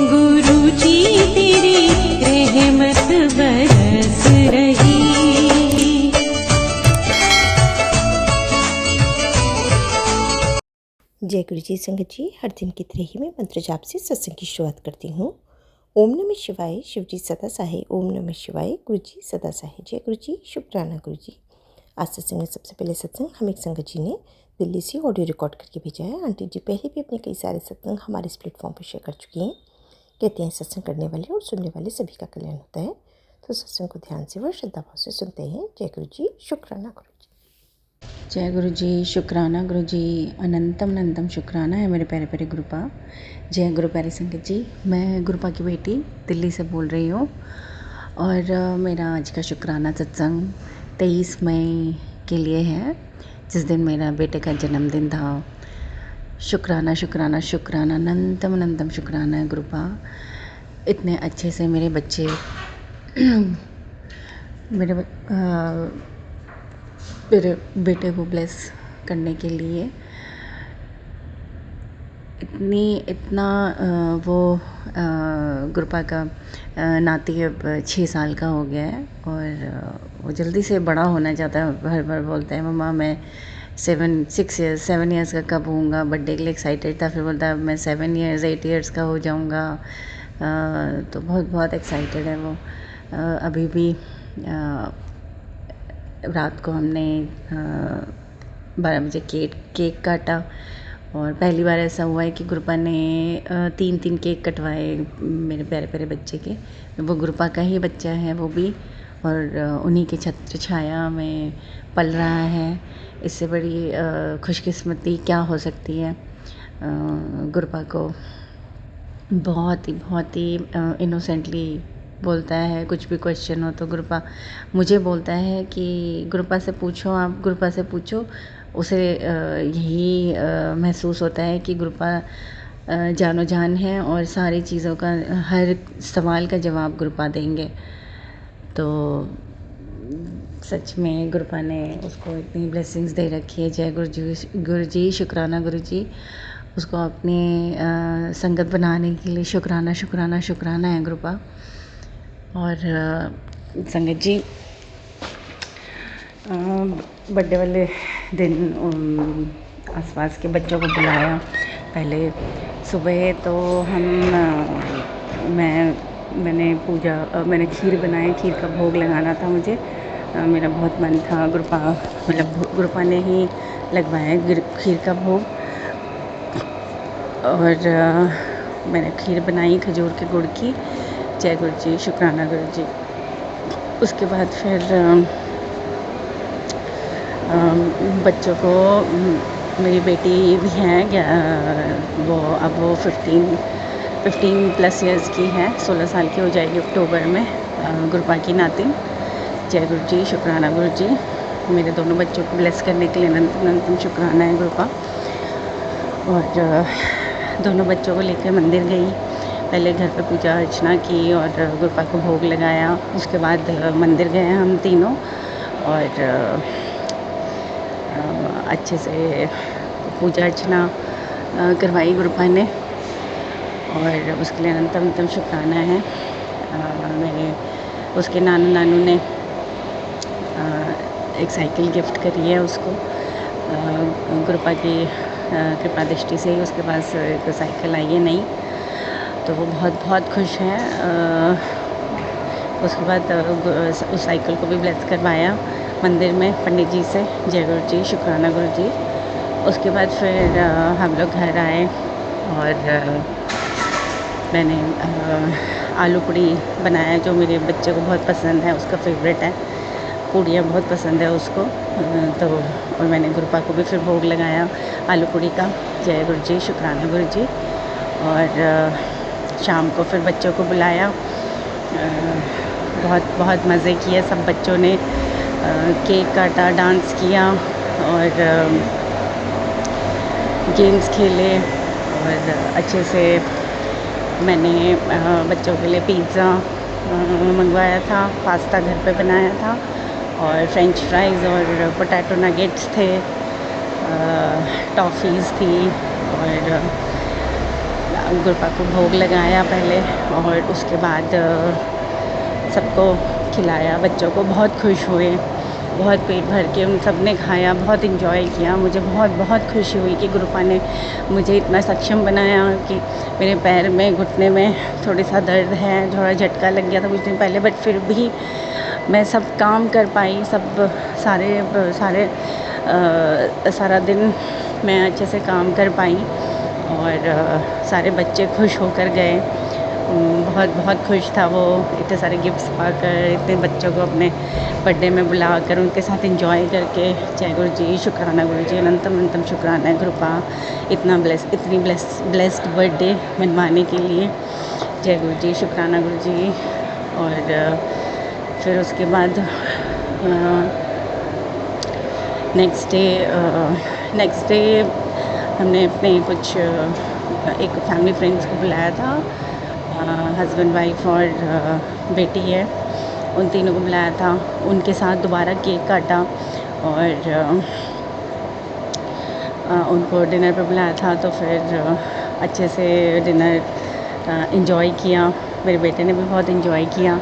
गुरुजी तेरी रहमत बरस रही। जय गुरु जी। संगत जी, हर दिन की तरह ही मैं मंत्र जाप से सत्संग की शुरुआत करती हूँ। ओम नमः शिवाय, शिव जी सदा सहाय। ओम नमः शिवाय, गुरु जी सदा सहाय। जय गुरु जी, शुक्राना गुरु जी। आज सत्संग में सबसे पहले सत्संग हम एक संगत जी ने दिल्ली से ऑडियो रिकॉर्ड करके भेजा है। आंटी जी पहले भी अपने कई सारे सत्संग हमारे इस प्लेटफॉर्म पर शेयर कर चुकी हैं। कहते हैं सत्संग करने वाले और सुनने वाले सभी का कल्याण होता है। तो सत्संग को ध्यान से व श्रद्धा भाव से सुनते हैं। जय गुरु जी, शुक्राना गुरु जी। जय गुरु जी, शुक्राना गुरु जी। अनंतम अनंतम शुक्राना है मेरे प्यारे प्यारे गुरुपा। जय गुरु प्यारे संगत जी। मैं गुरुपा की बेटी दिल्ली से बोल रही हूँ और मेरा आज का शुक्राना सत्संग 23 मई के लिए है, जिस दिन मेरा बेटे का जन्मदिन था। शुक्राना शुक्राना शुक्राना, अनंतम अनंतम शुक्राना है गुरुपा। इतने अच्छे से मेरे बच्चे मेरे बेटे को ब्लेस करने के लिए इतना वो गुरुपा का नाती अब 6 साल का हो गया है और वो जल्दी से बड़ा होना चाहता है। हर बार बोलता है मम्मा मैं 7 ईयर्स का कब होऊंगा। बर्थडे के लिए एक्साइटेड था, फिर बोलता है मैं 7 ईयर्स 8 ईयर्स का हो जाऊंगा। तो बहुत बहुत एक्साइटेड है वो। अभी भी रात को हमने 12 बजे केक काटा और पहली बार ऐसा हुआ है कि गुरुपा ने 3 केक कटवाए मेरे प्यारे प्यारे बच्चे के। वो गुरुपा का ही बच्चा है वो भी, और उन्हीं के छत्र छाया में पल रहा है। इससे बड़ी खुशकिस्मती क्या हो सकती है। गुरुपा को बहुत ही इनोसेंटली बोलता है। कुछ भी क्वेश्चन हो तो गुरुपा मुझे बोलता है कि गुरुपा से पूछो, आप गुरुपा से पूछो। उसे यही महसूस होता है कि गुरुपा जानो जान है और सारी चीज़ों का, हर सवाल का जवाब गुरुपा देंगे। तो सच में गुरुपा ने उसको इतनी ब्लेसिंग्स दे रखी है। जय गुरु जी, शुक्राना गुरु जी। उसको अपने संगत बनाने के लिए शुक्राना शुक्राना शुक्राना है गुरुपा। और संगत जी, बर्थडे वाले दिन आसपास के बच्चों को बुलाया। पहले सुबह तो मैंने खीर बनाई। खीर का भोग लगाना था मुझे, मेरा बहुत मन था। गुरुपा ने ही लगवाया खीर का भोग। और मैंने खीर बनाई खजूर के गुड़ की। जय गुरु जी, शुक्राना गुरु जी। उसके बाद फिर बच्चों को, मेरी बेटी भी है, वो 15 प्लस ईयर्स की है, 16 साल की हो जाएगी अक्टूबर में, गुरुपा की नातिन। जय गुरु जी, शुक्राना गुरु जी। मेरे दोनों बच्चों को ब्लेस करने के लिए अनंतम शुक्राना है गुरुपा। और दोनों बच्चों को लेकर मंदिर गई। पहले घर पे पूजा अर्चना की और गुरुपा को भोग लगाया। उसके बाद मंदिर गए हम तीनों और अच्छे से पूजा अर्चना करवाई गुरुपा ने। और उसके लिए अनंतम शुक्राना है। मेरे उसके नानू ने एक साइकिल गिफ्ट करी है उसको। गुरुपा की कृपा दृष्टि से ही उसके पास एक साइकिल आई है नई, तो वो बहुत बहुत खुश है। उसके बाद उस साइकिल को भी ब्लेस करवाया मंदिर में पंडित जी से। जय गुरु जी, शुक्राना गुरु जी। उसके बाद फिर हम लोग घर आए और मैंने आलू पूड़ी बनाया, जो मेरे बच्चे को बहुत पसंद है, उसका फेवरेट है। पूड़ियाँ बहुत पसंद है उसको। तो और मैंने गुरुपा को भी फिर भोग लगाया आलू पूड़ी का। जय गुरु जी, शुक्राना गुरु जी। और शाम को फिर बच्चों को बुलाया। बहुत बहुत मज़े किए सब बच्चों ने। केक काटा, डांस किया और गेम्स खेले। और अच्छे से मैंने बच्चों के लिए पिज़्ज़ा मंगवाया था, पास्ता घर पे बनाया था और फ्रेंच फ्राइज़ और पोटैटो नगेट्स थे, टॉफ़ीज़ थी और गुरपा को भोग लगाया पहले, और उसके बाद सबको खिलाया। बच्चों को बहुत खुश हुए, बहुत पेट भर के उन सब ने खाया, बहुत इन्जॉय किया। मुझे बहुत बहुत खुशी हुई कि गुरपा ने मुझे इतना सक्षम बनाया कि मेरे पैर में, घुटने में थोड़ा सा दर्द है, थोड़ा झटका लग गया था कुछ दिन पहले, बट फिर भी मैं सब काम कर पाई। सब सारा दिन मैं अच्छे से काम कर पाई, और सारे बच्चे खुश होकर गए। बहुत बहुत खुश था वो, इतने सारे गिफ्ट्स पाकर, इतने बच्चों को अपने बर्थडे में बुलाकर उनके साथ एंजॉय करके। जय गुरु जी, शुक्राना गुरु जी, अनंतम अनंतम शुक्राना है गुरुपा, इतनी ब्लेस्ड बर्थडे मनवाने के लिए। जय गुरु जी, शुक्राना गुरु जी। और फिर उसके बाद नेक्स्ट डे हमने अपने कुछ एक फैमिली फ्रेंड्स को बुलाया था, हस्बैंड वाइफ और बेटी है, उन तीनों को बुलाया था। उनके साथ दोबारा केक काटा, और उनको डिनर पे बुलाया था। तो फिर अच्छे से डिनर एंजॉय किया। मेरे बेटे ने भी बहुत एंजॉय किया,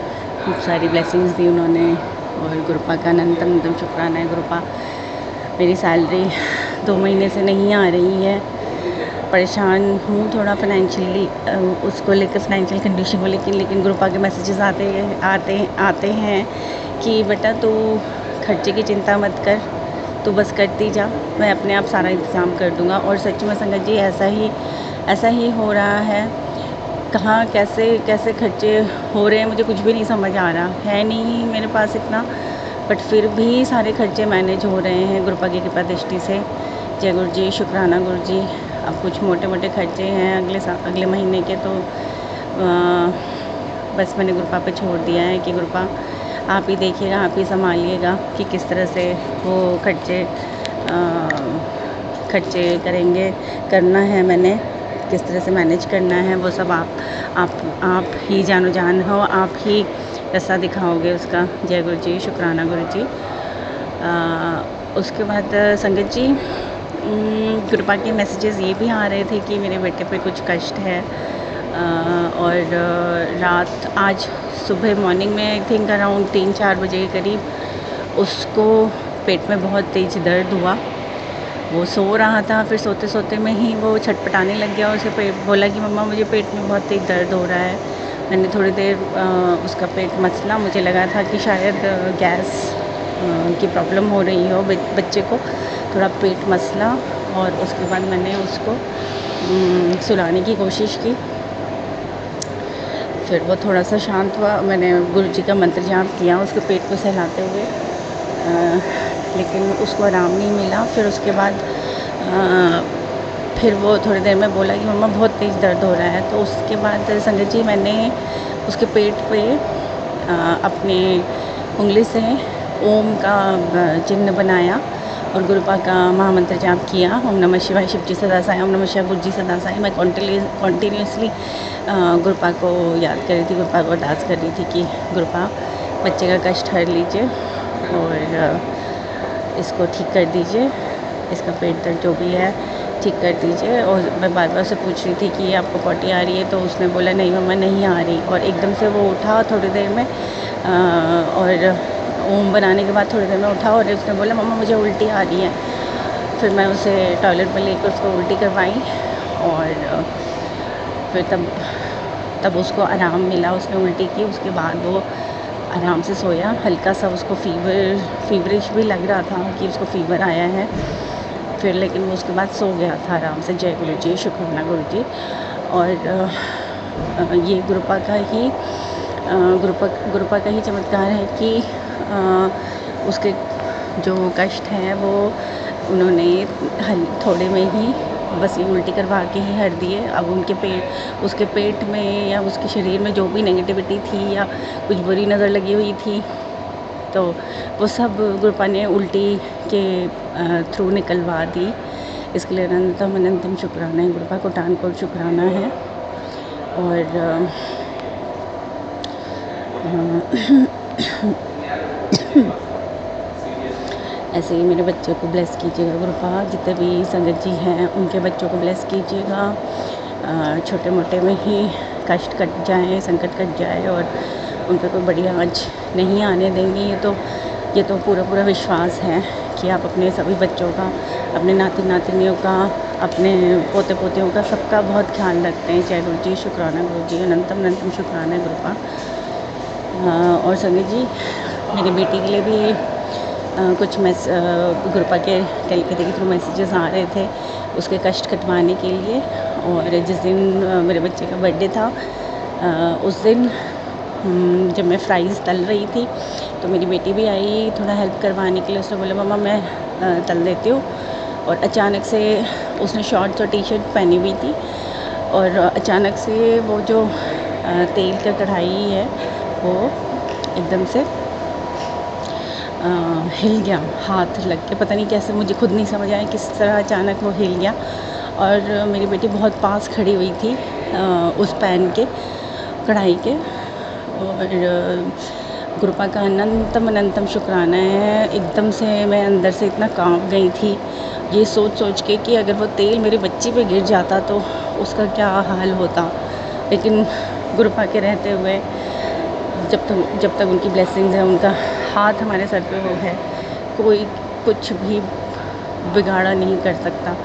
खूब सारी ब्लेसिंग्स दी उन्होंने। और गुरुपा का अनंतम अनंतम शुक्राना है। गुरुपा, मेरी सैलरी 2 महीने से नहीं आ रही है, परेशान हूँ थोड़ा फाइनेंशियली, उसको लेकर, फाइनेंशियल कंडीशन को लेकिन गुरुपा के मैसेजेस आते हैं कि बेटा तू खर्चे की चिंता मत कर, तू बस करती जा, मैं अपने आप सारा इंतज़ाम कर दूँगा। और सच में संगत जी ऐसा ही हो रहा है। कहाँ कैसे खर्चे हो रहे हैं मुझे कुछ भी नहीं समझ आ रहा है, नहीं मेरे पास इतना, बट फिर भी सारे खर्चे मैनेज हो रहे हैं गुरुपा की कृपा दृष्टि से। जय गुरु जी, शुक्राना गुरु जी। अब कुछ मोटे मोटे खर्चे हैं अगले महीने के, तो बस मैंने गुरुपा पे छोड़ दिया है कि गुरुपा आप ही देखिएगा, आप ही संभालिएगा कि किस तरह से वो खर्चे करना है, मैंने किस तरह से मैनेज करना है, वो सब आप ही जानो जान हो, आप ही रास्ता दिखाओगे उसका। जय गुरु जी, शुक्राना गुरु जी। उसके बाद संगत जी, गुरुपा के मैसेजेस ये भी आ रहे थे कि मेरे बेटे पे कुछ कष्ट है, और आज सुबह मॉर्निंग में आई थिंक अराउंड 3-4 बजे के करीब उसको पेट में बहुत तेज़ दर्द हुआ। वो सो रहा था, फिर सोते सोते में ही वो छटपटाने लग गया। उसे बोला कि मम्मा मुझे पेट में बहुत तेज़ दर्द हो रहा है। मैंने थोड़ी देर उसका पेट मसला, मुझे लगा था कि शायद गैस की प्रॉब्लम हो रही हो बच्चे को, थोड़ा पेट मसला। और उसके बाद मैंने उसको सुलाने की कोशिश की, फिर वो थोड़ा सा शांत हुआ। मैंने गुरु जी का मंत्र जाप किया उसके पेट को सहलाते हुए, लेकिन उसको आराम नहीं मिला। फिर उसके बाद फिर वो थोड़ी देर में बोला कि मम्मा बहुत तेज़ दर्द हो रहा है। तो उसके बाद संगत जी, मैंने उसके पेट पे अपने उंगली से ओम का चिन्ह बनाया और गुरुपा का महामंत्र जाप किया, ओम नमः शिवाय शिव जी सदा साई, ओम नमः शिवाय गुरु जी सदा साई। मैं कॉन्टीन्यूसली गुरुपा को याद कर रही थी, गुरुपा को अरदास कर रही थी कि गुरुपा बच्चे का कष्ट हर लीजिए और इसको ठीक कर दीजिए, इसका पेट दर्द जो भी है ठीक कर दीजिए। और मैं बार बार से पूछ रही थी कि आपको पॉटी आ रही है, तो उसने बोला नहीं मम्मा नहीं आ रही। और एकदम से वो उठा थोड़ी देर में, और ओम बनाने के बाद थोड़ी देर में उठा और उसने बोला मम्मा मुझे उल्टी आ रही है। फिर मैं उसे टॉयलेट में लेकर उसको उल्टी करवाई और फिर तब उसको आराम मिला। उसने उल्टी की, उसके बाद वो आराम से सोया। हल्का सा उसको फीवरिश भी लग रहा था कि उसको फ़ीवर आया है, फिर लेकिन वो उसके बाद सो गया था आराम से। जय गुरु जी, शुक्राना गुरु जी। और ये गुरुपा का ही चमत्कार है कि उसके जो कष्ट हैं वो उन्होंने थोड़े में ही बस ये उल्टी करवा के ही हट दिए। अब उसके पेट में या उसके शरीर में जो भी नेगेटिविटी थी या कुछ बुरी नज़र लगी हुई थी, तो वो सब गुरुपा ने उल्टी के थ्रू निकलवा दी। इसके लिए अनंतम शुक्राना है गुरुपा को, टान को शुक्राना है। और ऐसे ही मेरे बच्चे को ब्लेस कीजिएगा गुरुपा, जितने भी संगत जी हैं उनके बच्चों को ब्लेस कीजिएगा। छोटे मोटे में ही कष्ट कट जाए, संकट कट जाए और उन पे कोई बड़ी आँच नहीं आने देंगे। ये तो पूरा विश्वास है कि आप अपने सभी बच्चों का, अपने नाती नातिनियों का, अपने पोते पोतियों का, सबका बहुत ख्याल रखते हैं। जय गुरु जी, शुक्राना गुरु जी, अनंतम शुक्राना गुरुपा। और संगत जी, मेरी बेटी के लिए भी कुछ गुरुपा के टेलीपैथी के थ्रू मैसेजेस आ रहे थे उसके कष्ट कटवाने के लिए। और जिस दिन मेरे बच्चे का बर्थडे था, उस दिन जब मैं फ्राइज़ तल रही थी तो मेरी बेटी भी आई थोड़ा हेल्प करवाने के लिए। उसने बोला मम्मा मैं तल देती हूँ। और अचानक से उसने शॉर्ट्स और टी शर्ट पहनी हुई थी और अचानक से वो जो तेल का कढ़ाई है वो एकदम से हिल गया, हाथ लग के, पता नहीं कैसे, मुझे खुद नहीं समझ आया किस तरह अचानक वो हिल गया। और मेरी बेटी बहुत पास खड़ी हुई थी उस पैन के, कढ़ाई के। और गुरुपा का अनंतम शुक्राना है। एकदम से मैं अंदर से इतना कांप गई थी ये सोच के कि अगर वो तेल मेरी बच्ची पे गिर जाता तो उसका क्या हाल होता। लेकिन गुरुपा के रहते हुए जब तक उनकी ब्लेसिंग्स है, उनका हाथ हमारे सर पे वो है, कोई कुछ भी बिगाड़ा नहीं कर सकता।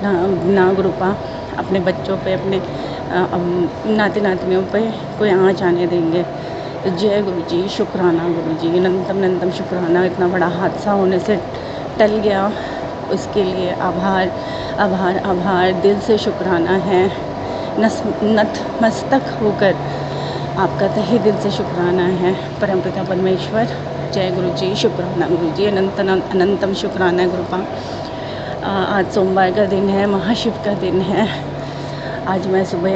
ना गुरुपा अपने बच्चों पे, अपने नाती नातनियों पे कोई आँच आने देंगे। तो जय गुरु जी, शुक्राना गुरु जी, अनंतम शुक्राना। इतना बड़ा हादसा होने से टल गया, उसके लिए आभार दिल से शुक्राना है। नतमस्तक होकर आपका तहे दिल से शुक्राना है परमपिता परमेश्वर। जय गुरु जी, शुक्राना गुरु जी, अनंतम शुक्राना गुरुपा। आज सोमवार का दिन है, महाशिव का दिन है। आज मैं सुबह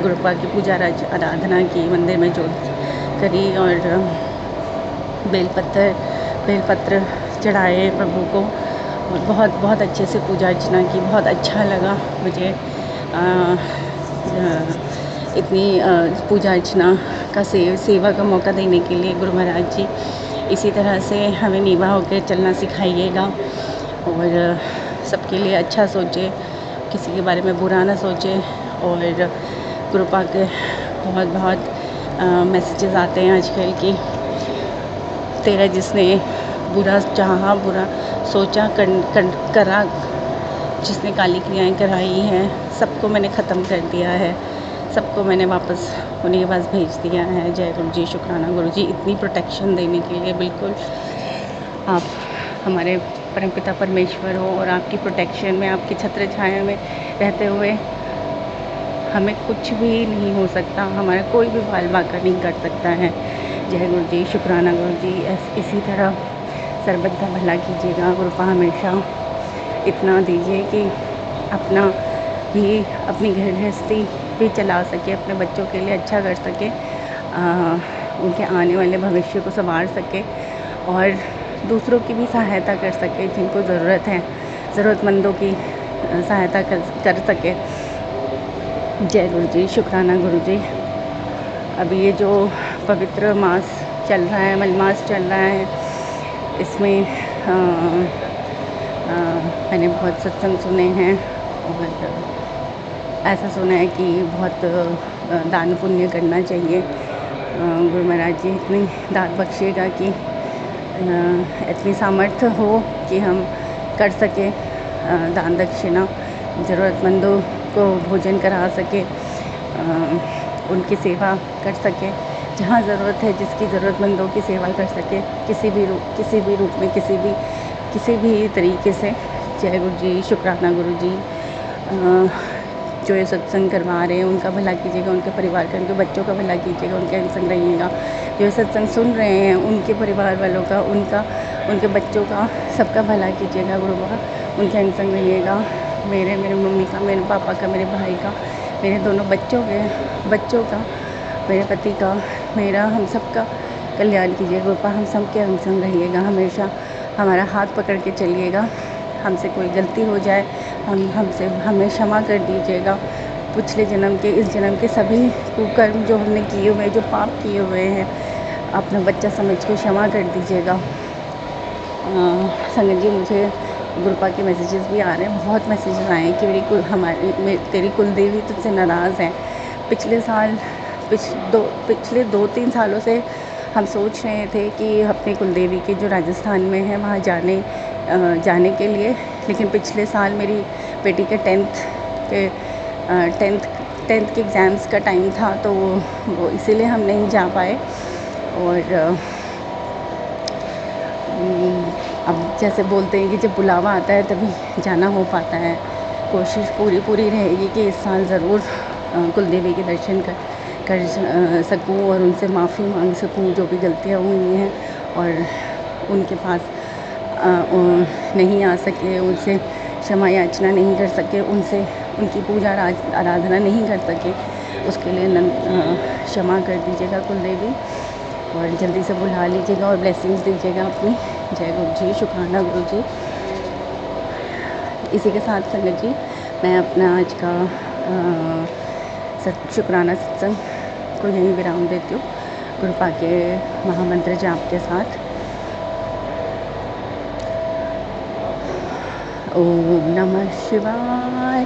गुरुपा की पूजा आराधना की, मंदिर में जोत करी और बेलपत्र चढ़ाए प्रभु को और बहुत अच्छे से पूजा अर्चना की। बहुत अच्छा लगा मुझे इतनी पूजा अर्चना का सेवा का मौका देने के लिए। गुरु महाराज जी इसी तरह से हमें नीवा होकर चलना सिखाइएगा और सबके लिए अच्छा सोचे, किसी के बारे में बुरा ना सोचे। और गुरुपा के बहुत मैसेजेस आते हैं आजकल की, तेरा जिसने बुरा चाहा, बुरा सोचा, करा, जिसने काली क्रियाएं कराई हैं, सबको मैंने ख़त्म कर दिया है, सबको मैंने वापस उन्हीं के पास भेज दिया है। जय गुरु जी, शुक्राना गुरु जी, इतनी प्रोटेक्शन देने के लिए। बिल्कुल आप हमारे परमपिता परमेश्वर हो और आपकी प्रोटेक्शन में, आपकी छत्र छाया में रहते हुए हमें कुछ भी नहीं हो सकता, हमारा कोई भी बाल बांका नहीं कर सकता है। जय गुरु जी, शुक्राना गुरु जी। इसी तरह सर्बत का भला कीजिएगा गुरुपा, हमेशा इतना दीजिए कि अपना भी, अपनी गृहस्थी भी चला सके, अपने बच्चों के लिए अच्छा कर सके, उनके आने वाले भविष्य को संवार सके और दूसरों की भी सहायता कर सके, जिनको ज़रूरत है, ज़रूरतमंदों की सहायता कर सके। जय गुरु जी, शुक्राना गुरु जी। अभी ये जो पवित्र मास चल रहा है, मलमास चल रहा है, इसमें मैंने बहुत सत्संग सुने हैं और ऐसा सुना है कि बहुत दान पुण्य करना चाहिए। गुरु महाराज जी इतनी दान बख्शिएगा कि इतनी सामर्थ्य हो कि हम कर सके दान दक्षिणा, ज़रूरतमंदों को भोजन करा सके, उनकी सेवा कर सके, जहाँ ज़रूरत है, जिसकी ज़रूरतमंदों की सेवा कर सके, किसी भी रूप में, किसी भी तरीके से। जय गुरु जी, शुक्राना गुरु जी। जो ये सत्संग करवा रहे हैं उनका भला कीजिएगा, उनके परिवार का, उनके बच्चों का भला कीजिएगा, उनके संग रहिएगा। जो ये सत्संग सुन रहे हैं उनके परिवार वालों का, उनके बच्चों का, सबका भला कीजिएगा गुरु बाबा, उनके अंग संग रहिएगा। मेरे मम्मी का, मेरे पापा का, मेरे भाई का, मेरे दोनों बच्चों का, मेरे पति का, मेरा, हम सब का कल्याण कीजिएगा गुरुपा। हम सब के अंग संग रहिएगा, हमेशा हमारा हाथ पकड़ के चलिएगा। हमसे कोई गलती हो जाए हमें क्षमा कर दीजिएगा। पिछले जन्म के, इस जन्म के सभी कुकर्म जो हमने किए हुए, जो पाप किए हुए हैं, अपना बच्चा समझ के क्षमा कर दीजिएगा। संगत जी, मुझे ग्रुपा के मैसेजेस भी आ रहे हैं, बहुत मैसेजेस आए हैं कि तेरी कुलदेवी तुझसे नाराज़ है। पिछले 2-3 सालों से हम सोच रहे थे कि अपने कुलदेवी के जो राजस्थान में है वहाँ जाने के लिए, लेकिन पिछले साल मेरी बेटी के टेंथ के एग्ज़ाम्स का टाइम था, तो वो इसीलिए हम नहीं जा पाए। और अब जैसे बोलते हैं कि जब बुलावा आता है तभी जाना हो पाता है। कोशिश पूरी रहेगी कि इस साल ज़रूर कुलदेवी के दर्शन कर सकूं और उनसे माफ़ी मांग सकूं जो भी गलतियां हुई हैं, और उनके पास नहीं आ सके, उनसे क्षमा याचना नहीं कर सके, उनकी पूजा आराधना नहीं कर सके, उसके लिए क्षमा कर दीजिएगा कुलदेवी, और जल्दी से बुला लीजिएगा और ब्लेसिंग्स दीजिएगा अपनी। जय गुरु जी, शुक्राना गुरु जी। इसी के साथ संगत जी मैं अपना आज का शुक्राना सत्संग को यहीं विराम देती हूँ कृपा के महामंत्र जाप के साथ। ओम नमः शिवाय,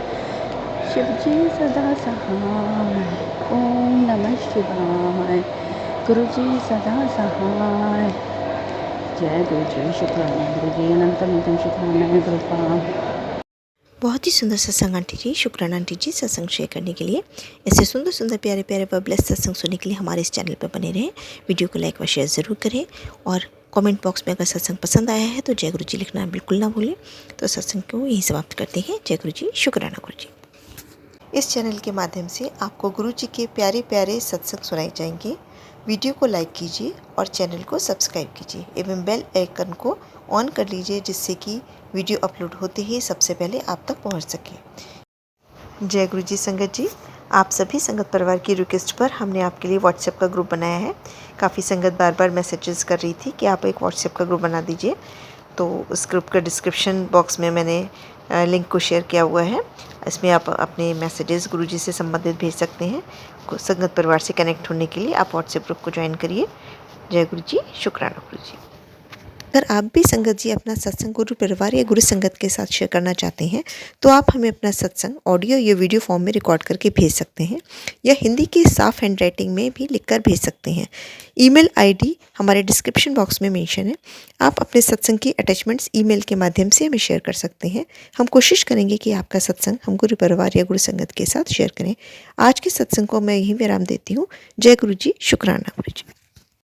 शिव जी सदा सहाय। ओम नमः शिवाय, गुरु जी सदा सहाय। जय गुरु जी, शुक्राना गुरु जी, अनंतम शुक्राना कृपा। बहुत ही सुंदर सत्संग आंटी जी, शुक्राना आंटी जी सत्संग शेयर करने के लिए। ऐसे सुंदर सुंदर प्यारे प्यारे व ब्लेस सत्संग सुनने के लिए हमारे इस चैनल पर बने रहें। वीडियो को लाइक व शेयर ज़रूर करें, और कमेंट बॉक्स में अगर सत्संग पसंद आया है तो जय गुरु जी लिखना बिल्कुल ना भूलें। तो सत्संग को यहीं समाप्त करते हैं। जय गुरु जी, शुक्राना गुरु जी। इस चैनल के माध्यम से आपको गुरु जी के प्यारे प्यारे सत्संग सुनाए जाएंगे। वीडियो को लाइक कीजिए और चैनल को सब्सक्राइब कीजिए एवं बेल आइकन को ऑन कर लीजिए, जिससे कि वीडियो अपलोड होते ही सबसे पहले आप तक पहुंच सके। जय गुरु जी संगत जी, आप सभी संगत परिवार की रिक्वेस्ट पर हमने आपके लिए व्हाट्सएप का ग्रुप बनाया है। काफ़ी संगत बार बार मैसेजेस कर रही थी कि आप एक व्हाट्सएप का ग्रुप बना दीजिए, तो उस ग्रुप का डिस्क्रिप्शन बॉक्स में मैंने लिंक को शेयर किया हुआ है। इसमें आप अपने मैसेजेस गुरु जी से संबंधित भेज सकते हैं। संगत परिवार से कनेक्ट होने के लिए आप व्हाट्सएप ग्रुप को ज्वाइन करिए। जय गुरु जी, शुक्राना गुरु जी। अगर आप भी संगत जी अपना सत्संग गुरु परिवार या गुरु संगत के साथ शेयर करना चाहते हैं तो आप हमें अपना सत्संग ऑडियो या वीडियो फॉर्म में रिकॉर्ड करके भेज सकते हैं, या हिंदी की साफ हैंड राइटिंग में भी लिखकर भेज सकते हैं। ईमेल आईडी हमारे डिस्क्रिप्शन बॉक्स में मेंशन है। आप अपने सत्संग की अटैचमेंट्स ईमेल के माध्यम से हमें शेयर कर सकते हैं। हम कोशिश करेंगे कि आपका सत्संग हम गुरु परिवार या गुरु संगत के साथ शेयर करें। आज के सत्संग को मैं यहीं विराम देती हूँ। जय गुरु जी, शुक्राना गुरु जी।